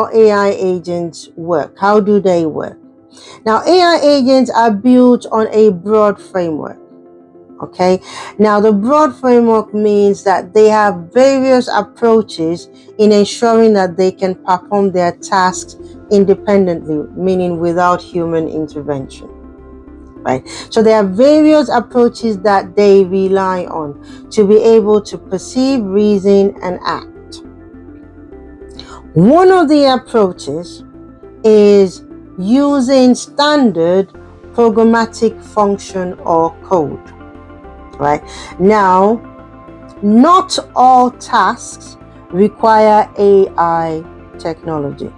how AI agents work. How do they work? Now, AI agents are built on a broad framework. Okay, now the broad framework means that they have various approaches in ensuring that they can perform their tasks independently, meaning without human intervention. Right? So there are various approaches that they rely on to be able to perceive, reason, and act. One of the approaches is using standard programmatic function or code. Right? Now, not all tasks require AI technology.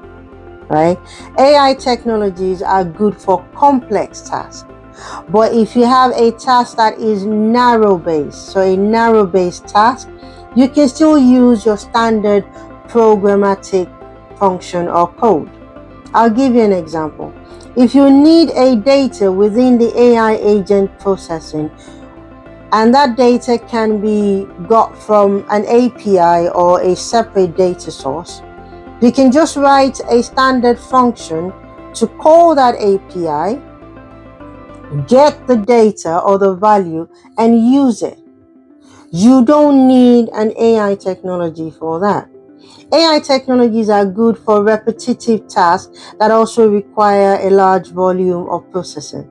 Right? AI technologies are good for complex tasks. But if you have a task that is narrow-based, so a narrow-based task, you can still use your standard programmatic function or code. I'll give you an example. If you need a data within the AI agent processing, and that data can be got from an API or a separate data source, you can just write a standard function to call that API, get the data or the value, and use it. You don't need an AI technology for that. AI technologies are good for repetitive tasks that also require a large volume of processing,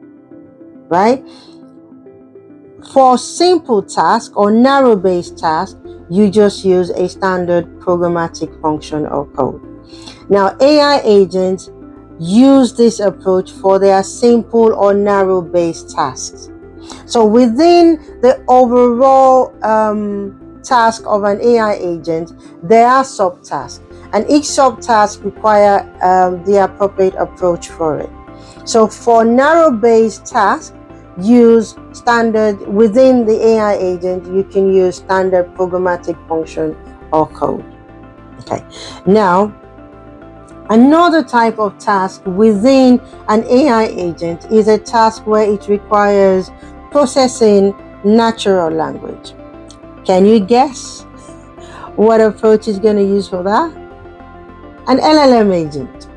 right? For simple tasks or narrow-based tasks, you just use a standard programmatic function or code. Now, AI agents use this approach for their simple or narrow-based tasks. So within the overall task of an AI agent, there are subtasks, and each subtask requires the appropriate approach for it. So for narrow-based tasks, use standard within the AI agent. You can use standard programmatic function or code. Okay. Now, another type of task within an AI agent is a task where it requires processing natural language. Can you guess what approach is going to use for that? An LLM agent.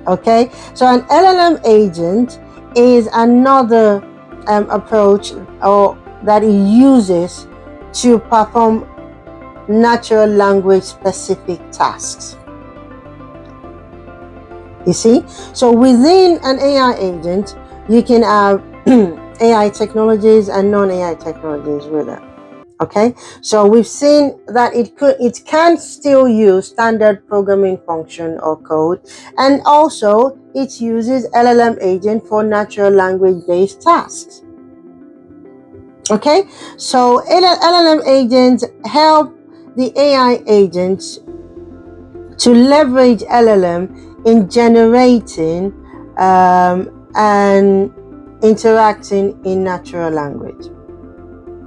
Okay. So an LLM agent is another approach or that it uses to perform natural language specific tasks. You see, so within an AI agent, you can have AI technologies and non-AI technologies with it. Okay, so we've seen that it can still use standard programming function or code, and also it uses LLM agent for natural language based tasks. Okay, so LLM agents help the AI agents to leverage LLM in generating and interacting in natural language.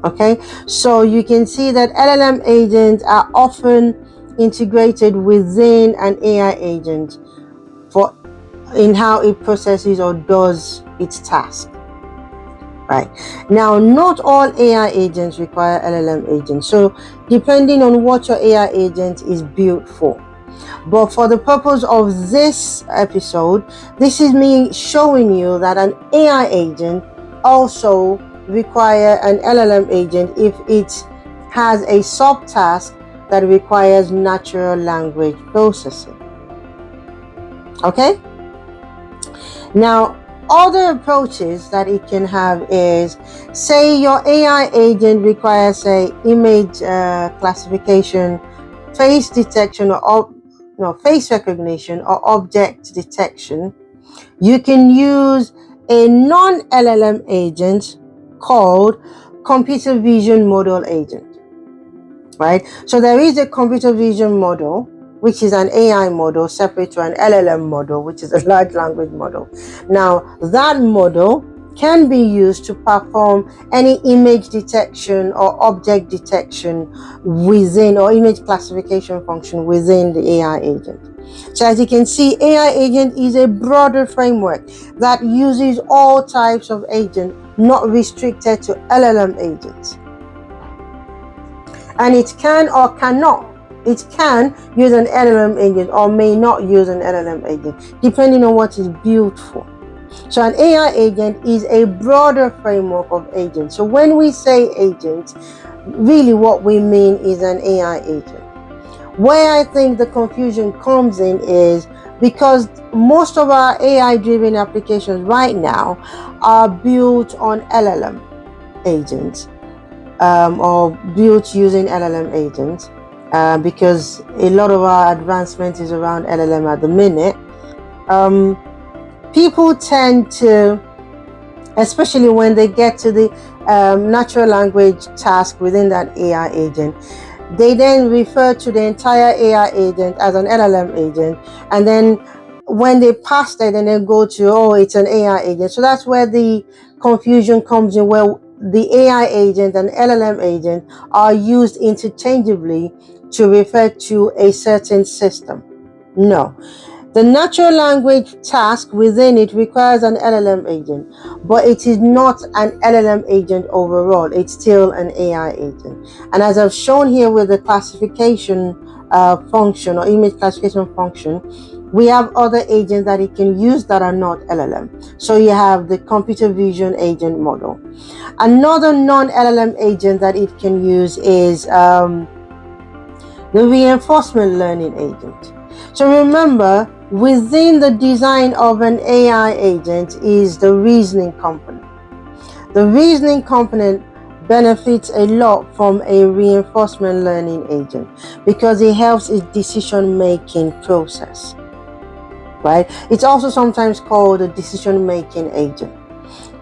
Okay, so you can see that LLM agents are often integrated within an AI agent in how it processes or does its task. Right. Now, not all AI agents require LLM agents. So depending on what your AI agent is built for. But for the purpose of this episode, this is me showing you that an AI agent also require an LLM agent if it has a subtask that requires natural language processing. Okay? Now, other approaches that it can have is, say your AI agent requires, say, image classification, face detection, or face recognition or object detection. You can use a non-LLM agent called computer vision model agent, right? So there is a computer vision model, which is an AI model separate to an LLM model, which is a large language model. Now, that model can be used to perform any image detection or object detection within, or image classification function within the AI agent. So as you can see, AI agent is a broader framework that uses all types of agents, not restricted to LLM agents. And it can or cannot It can use an LLM agent or may not use an LLM agent, depending on what it's built for. So an AI agent is a broader framework of agents. So when we say agents, really what we mean is an AI agent. Where I think the confusion comes in is because most of our AI-driven applications right now are built on LLM agents, or built using LLM agents, because a lot of our advancement is around LLM at the minute. People tend to, especially when they get to the natural language task within that AI agent, they then refer to the entire AI agent as an LLM agent, and then when they pass that, and then go to, oh, it's an AI agent. So that's where the confusion comes in, where the AI agent and LLM agent are used interchangeably to refer to a certain system. No. The natural language task within it requires an LLM agent, but it is not an LLM agent overall. It's still an AI agent. And as I've shown here with the classification function or image classification function, we have other agents that it can use that are not LLM. So you have the computer vision agent model. Another non-LLM agent that it can use is the reinforcement learning agent. So remember, within the design of an AI agent is the reasoning component. The reasoning component benefits a lot from a reinforcement learning agent because it helps its decision-making process, right? It's also sometimes called a decision-making agent.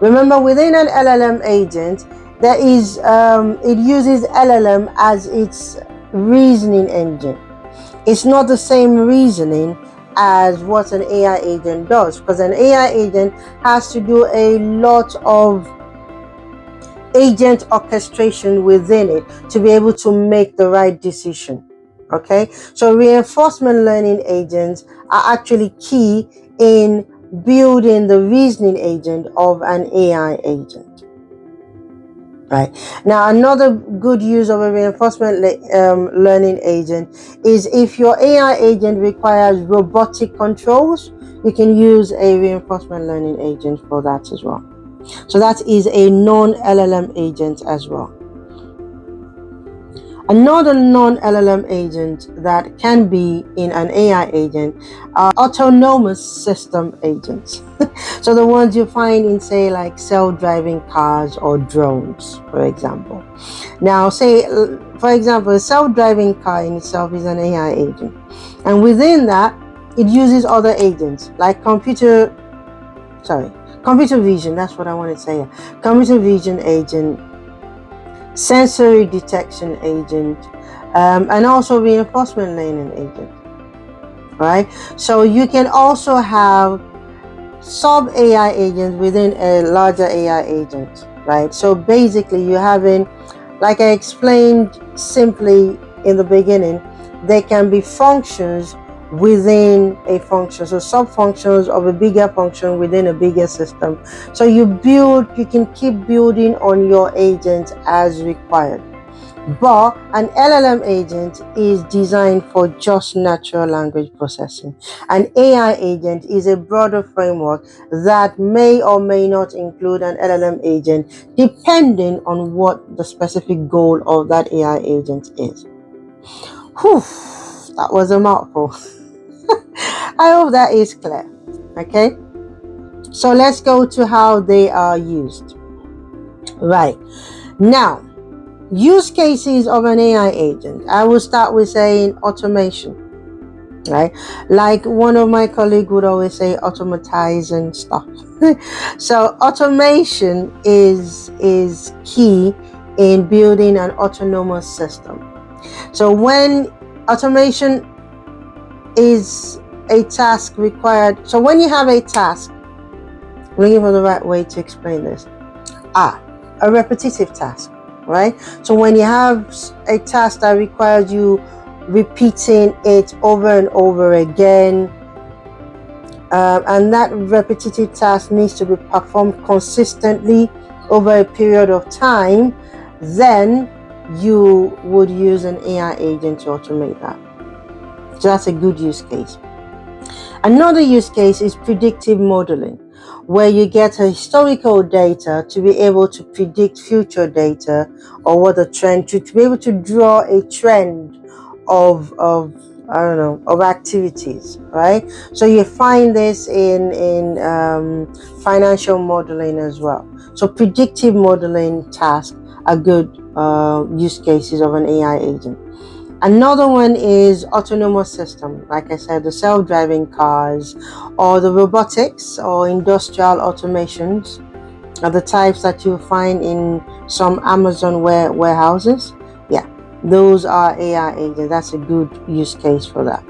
Remember, within an LLM agent, there is it uses LLM as its reasoning engine. It's not the same reasoning as what an AI agent does, because an AI agent has to do a lot of agent orchestration within it to be able to make the right decision. Okay, so reinforcement learning agents are actually key in building the reasoning agent of an AI agent. Right. Now, another good use of a reinforcement learning agent is if your AI agent requires robotic controls, you can use a reinforcement learning agent for that as well. So that is a non-LLM agent as well. Another non-LLM agent that can be in an AI agent are autonomous system agents. So the ones you find in, say, like self-driving cars or drones, for example. Now, say, for example, a self-driving car in itself is an AI agent. And within that, it uses other agents like computer vision, that's what I want to say. Computer vision agent, sensory detection agent, and also reinforcement learning agent, right? So you can also have sub AI agents within a larger AI agent, right? So basically you're having, like I explained simply in the beginning, there can be functions within a function, so sub-functions of a bigger function within a bigger system. So you can keep building on your agents as required. But an LLM agent is designed for just natural language processing. An AI agent is a broader framework that may or may not include an LLM agent, depending on what the specific goal of that AI agent is. Whew, that was a mouthful. I hope that is clear. Okay, so let's go to how they are used. Right now, use cases of an AI agent. I will start with saying automation, right? Like one of my colleagues would always say, automatize and stuff. So automation is key in building an autonomous system. So when automation is a task required, so when you have a task, looking for the right way to explain this, a repetitive task, right? So when you have a task that requires you repeating it over and over again, and that repetitive task needs to be performed consistently over a period of time, then you would use an AI agent to automate that. So that's a good use case. Another use case is predictive modeling, where you get a historical data to be able to predict future data, or what the trend, to be able to draw a trend of I don't know, of activities, right? So you find this in financial modeling as well. So predictive modeling tasks are good use cases of an AI agent. Another one is autonomous system, like I said, the self-driving cars, or the robotics or industrial automations are the types that you'll find in some Amazon warehouses. Yeah, those are AI agents. That's a good use case for that.